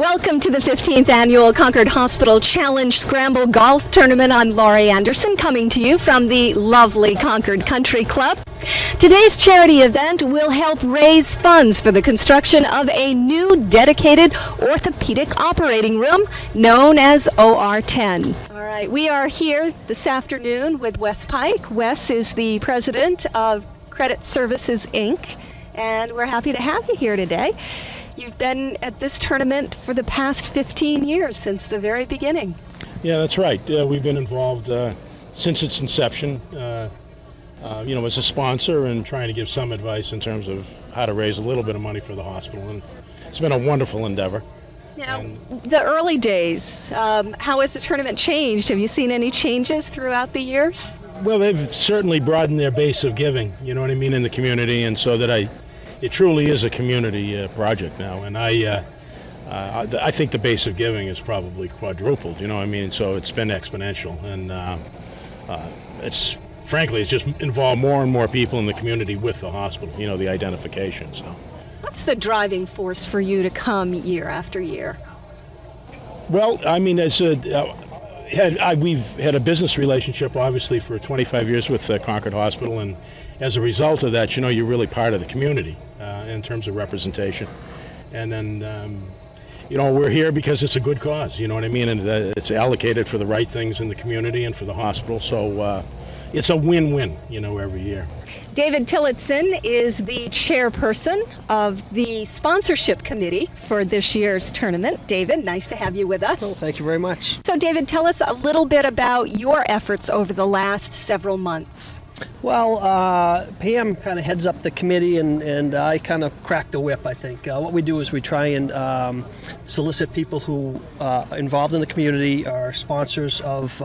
Welcome to the 15th Annual Concord Hospital Challenge Scramble Golf Tournament. I'm Laurie Anderson, coming to you from the lovely Concord Country Club. Today's charity event will help raise funds for the construction of a new dedicated orthopedic operating room known as OR10. All right, we are here this afternoon with Wes Pike. Wes is the president of Credit Services, Inc., and we're happy to have you here today. You've been at this tournament for the past 15 years, since the very beginning. Yeah, that's right. We've been involved since its inception, as a sponsor and trying to give some advice in terms of how to raise a little bit of money for the hospital. And it's been a wonderful endeavor. Now, the early days, how has the tournament changed? Have you seen any changes throughout the years? Well, they've certainly broadened their base of giving, you know what I mean, in the community, and so that it truly is a community project now, and I think the base of giving is probably quadrupled, you know what I mean, so it's been exponential, and it's just involved more and more people in the community with the hospital, you know, the identification. So what's the driving force for you to come year after year? Well, I mean, we've had a business relationship, obviously, for 25 years with Concord Hospital, and as a result of that, you know, you're really part of the community in terms of representation. And then, we're here because it's a good cause, you know what I mean, and it's allocated for the right things in the community and for the hospital, so it's a win-win, you know, every year. David Tillotson is the chairperson of the sponsorship committee for this year's tournament. David, nice to have you with us. Well, thank you very much. So David, tell us a little bit about your efforts over the last several months. Well, Pam kind of heads up the committee, and I kind of crack the whip, I think. What we do is we try and solicit people who are involved in the community, are sponsors of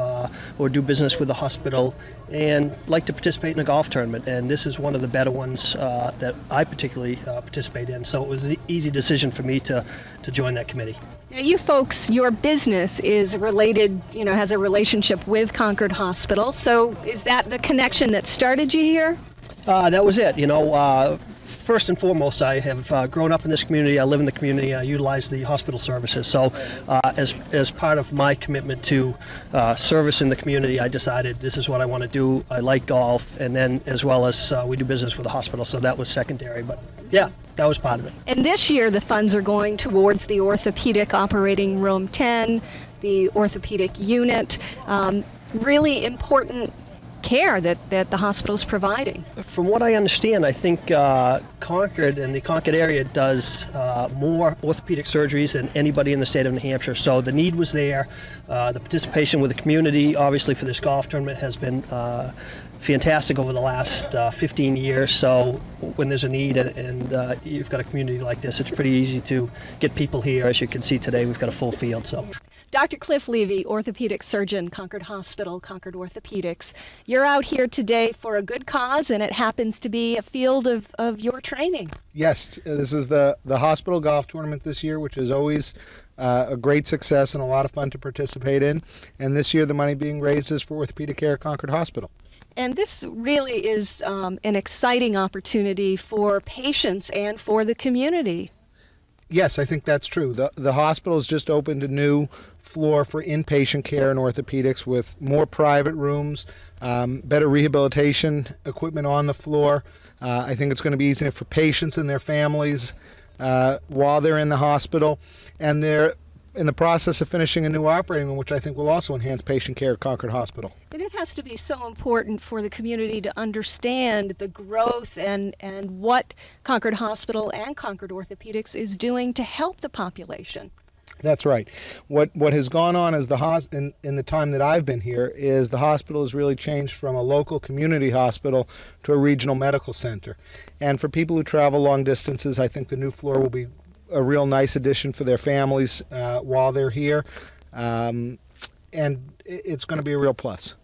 or do business with the hospital, and like to participate in a golf tournament. And this is one of the better ones that I particularly participate in. So it was an easy decision for me to join that committee. Now, you folks, your business is related, has a relationship with Concord Hospital. So is that the connection that started you here? That was it. First and foremost, I have grown up in this community. I live in the community. I utilize the hospital services. So as part of my commitment to service in the community, I decided this is what I want to do. I like golf, and then as well as we do business with the hospital, so that was secondary. But yeah, that was part of it. And this year the funds are going towards the orthopedic operating room 10, the orthopedic unit, really important care that the hospital's providing. From what I understand, I think Concord and the Concord area does more orthopedic surgeries than anybody in the state of New Hampshire. So the need was there. The participation with the community, obviously, for this golf tournament has been fantastic over the last 15 years. So when there's a need and you've got a community like this, it's pretty easy to get people here. As you can see today, we've got a full field. So. Dr. Cliff Levy, orthopedic surgeon, Concord Hospital, Concord Orthopedics. You're out here today for a good cause, and it happens to be a field of your training. Yes, this is the hospital golf tournament this year, which is always a great success and a lot of fun to participate in. And this year the money being raised is for orthopedic care at Concord Hospital. And this really is an exciting opportunity for patients and for the community. Yes, I think that's true. The hospital has just opened a new floor for inpatient care in orthopedics with more private rooms, better rehabilitation equipment on the floor. I think it's going to be easier for patients and their families while they're in the hospital. And they're in the process of finishing a new operating room, which I think will also enhance patient care at Concord Hospital. And it has to be so important for the community to understand the growth and what Concord Hospital and Concord Orthopedics is doing to help the population. That's right. What has gone on is in the time that I've been here is the hospital has really changed from a local community hospital to a regional medical center. And for people who travel long distances, I think the new floor will be a real nice addition for their families while they're here, and it's going to be a real plus.